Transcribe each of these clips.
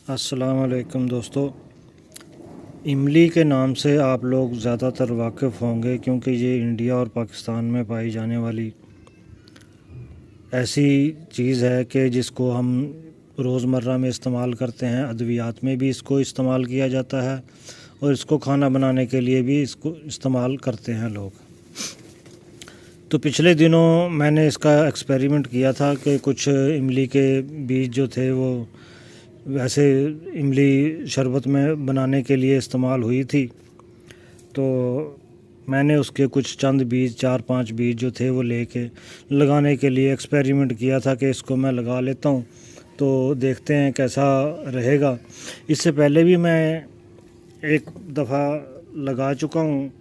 अस्सलाम वालेकुम दोस्तों। इमली के नाम से आप लोग ज़्यादातर वाकिफ़ होंगे क्योंकि ये इंडिया और पाकिस्तान में पाई जाने वाली ऐसी चीज़ है कि जिसको हम रोज़मर्रा में इस्तेमाल करते हैं। अद्वियात में भी इसको इस्तेमाल किया जाता है और इसको खाना बनाने के लिए भी इसको इस्तेमाल करते हैं लोग। तो पिछले दिनों मैंने इसका एक्सपेरिमेंट किया था कि कुछ इमली के बीज जो थे वो वैसे इमली शरबत में बनाने के लिए इस्तेमाल हुई थी। तो मैंने उसके कुछ चंद बीज 4-5 बीज जो थे वो लेके लगाने के लिए एक्सपेरिमेंट किया था कि इसको मैं लगा लेता हूँ तो देखते हैं कैसा रहेगा। इससे पहले भी मैं एक दफ़ा लगा चुका हूँ,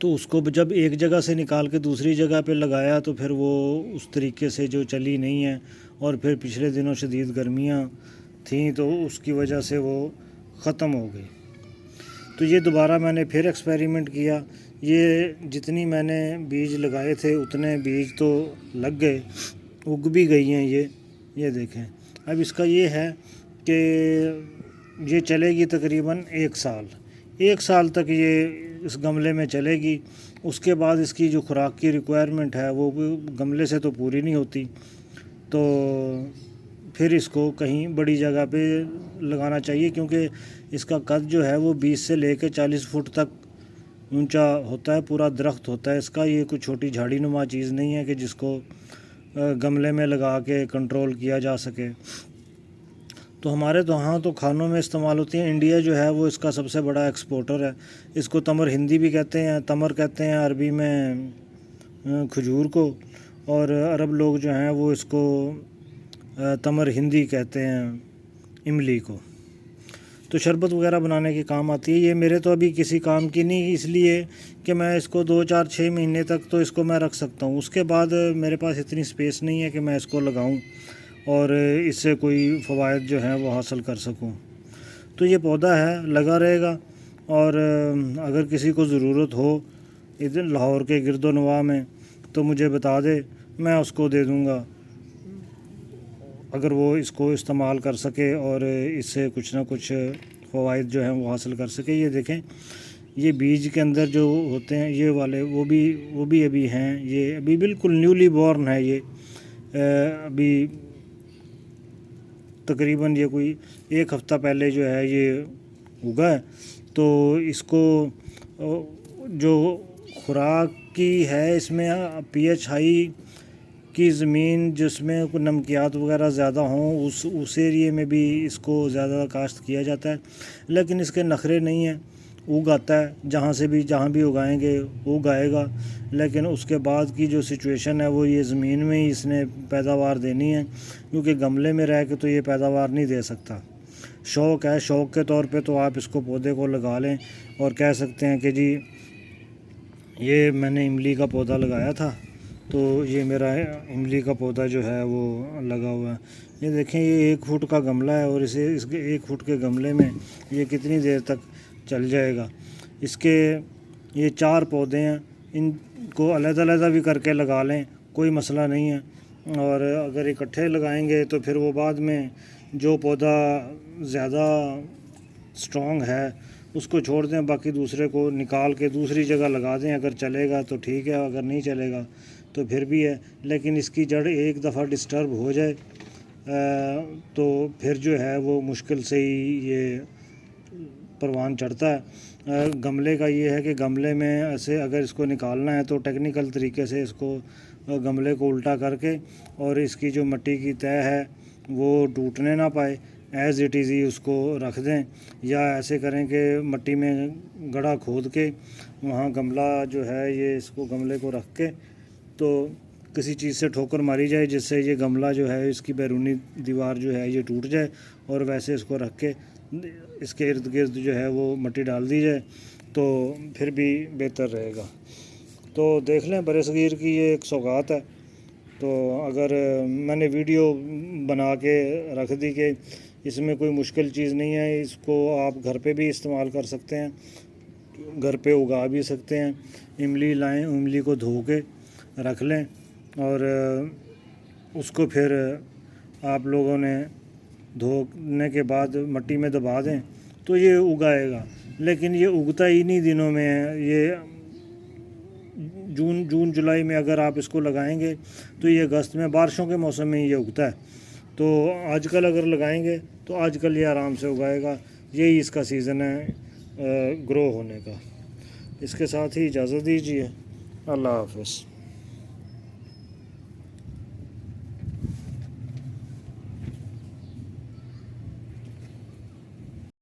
तो उसको जब एक जगह से निकाल के दूसरी जगह पे लगाया तो फिर वो उस तरीके से जो चली नहीं है, और फिर पिछले दिनों शदीद गर्मियाँ थीं तो उसकी वजह से वो ख़त्म हो गई। तो ये दोबारा मैंने फिर एक्सपेरिमेंट किया। ये जितनी मैंने बीज लगाए थे उतने बीज तो लग गए, उग भी गई हैं ये देखें। अब इसका ये है कि ये चलेगी तकरीबन 1 साल तक ये इस गमले में चलेगी। उसके बाद इसकी जो खुराक की रिक्वायरमेंट है वो गमले से तो पूरी नहीं होती, तो फिर इसको कहीं बड़ी जगह पे लगाना चाहिए क्योंकि इसका कद जो है वो 20 से लेकर 40 फुट तक ऊंचा होता है, पूरा दरख्त होता है इसका। ये कोई छोटी झाड़ी नुमा चीज़ नहीं है कि जिसको गमले में लगा के कंट्रोल किया जा सके। तो हमारे तो हाँ तो खानों में इस्तेमाल होती हैं। इंडिया जो है वो इसका सबसे बड़ा एक्सपोर्टर है। इसको तमर हिंदी भी कहते हैं, तमर कहते हैं अरबी में खजूर को, और अरब लोग जो हैं वो इसको तमर हिंदी कहते हैं इमली को। तो शरबत वगैरह बनाने के काम आती है। ये मेरे तो अभी किसी काम की नहीं, इसलिए कि मैं इसको 2-4-6 महीने तक तो इसको मैं रख सकता हूँ। उसके बाद मेरे पास इतनी स्पेस नहीं है कि मैं इसको लगाऊँ और इससे कोई फ़वाइद जो हैं वो हासिल कर सकूं। तो ये पौधा है, लगा रहेगा, और अगर किसी को ज़रूरत हो इधर लाहौर के गिरदोनवा में तो मुझे बता दे, मैं उसको दे दूंगा अगर वो इसको इस्तेमाल कर सके और इससे कुछ ना कुछ फ़वाइद जो हैं वो हासिल कर सके। ये देखें, ये बीज के अंदर जो होते हैं ये वाले वो भी अभी हैं। ये अभी बिल्कुल न्यूली बॉर्न है। ये अभी तकरीबन ये कोई 1 हफ़्ता पहले जो है ये उगा है। तो इसको जो खुराक की है इसमें pH हाई की ज़मीन जिसमें कोई नमकियात वगैरह ज़्यादा हों उस एरिए में भी इसको ज़्यादा काश्त किया जाता है। लेकिन इसके नखरे नहीं हैं, उग आता है जहाँ भी उगाएंगे उगाएगा। लेकिन उसके बाद की जो सिचुएशन है वो ये ज़मीन में ही इसने पैदावार देनी है, क्योंकि गमले में रह के तो ये पैदावार नहीं दे सकता। शौक़ है, शौक़ के तौर पे तो आप इसको पौधे को लगा लें और कह सकते हैं कि जी ये मैंने इमली का पौधा लगाया था तो ये मेरा इमली का पौधा जो है वो लगा हुआ है। ये देखें, ये 1 फुट का गमला है और इसके 1 फुट के गमले में ये कितनी देर तक चल जाएगा। इसके ये 4 पौधे हैं, इनको अलग-अलग भी करके लगा लें, कोई मसला नहीं है। और अगर इकट्ठे लगाएंगे तो फिर वो बाद में जो पौधा ज़्यादा स्ट्रॉन्ग है उसको छोड़ दें, बाकी दूसरे को निकाल के दूसरी जगह लगा दें। अगर चलेगा तो ठीक है, अगर नहीं चलेगा तो फिर भी है। लेकिन इसकी जड़ एक दफ़ा डिस्टर्ब हो जाए तो फिर जो है वो मुश्किल से ही ये परवान चढ़ता है। गमले का ये है कि गमले में ऐसे अगर इसको निकालना है तो टेक्निकल तरीके से इसको गमले को उल्टा करके और इसकी जो मिट्टी की तह है वो टूटने ना पाए, एज़ इट इज़ ही उसको रख दें। या ऐसे करें कि मिट्टी में गड्ढा खोद के वहाँ गमला जो है ये इसको गमले को रख के तो किसी चीज़ से ठोकर मारी जाए जिससे ये गमला जो है इसकी बैरूनी दीवार जो है ये टूट जाए, और वैसे इसको रख के इसके इर्द गिर्द जो है वो मिट्टी डाल दी जाए तो फिर भी बेहतर रहेगा। तो देख लें, बरसगीर की ये एक सौगात है। तो अगर मैंने वीडियो बना के रख दी कि इसमें कोई मुश्किल चीज़ नहीं है, इसको आप घर पे भी इस्तेमाल कर सकते हैं, घर पे उगा भी सकते हैं। इमली लाएं, इमली को धो के रख लें और उसको फिर आप लोगों ने دھونے کے بعد مٹی میں دبا دیں تو یہ اگائے گا، لیکن یہ اگتا ہی نہیں دنوں میں ہے۔ یہ جون جولائی میں اگر آپ اس کو لگائیں گے تو یہ اگست میں بارشوں کے موسم میں یہ اگتا ہے، تو آج کل اگر لگائیں گے تو آج کل یہ آرام سے اگائے گا۔ یہی اس کا سیزن ہے گرو ہونے کا۔ اس کے ساتھ ہی اجازت دیجیے، اللہ حافظ۔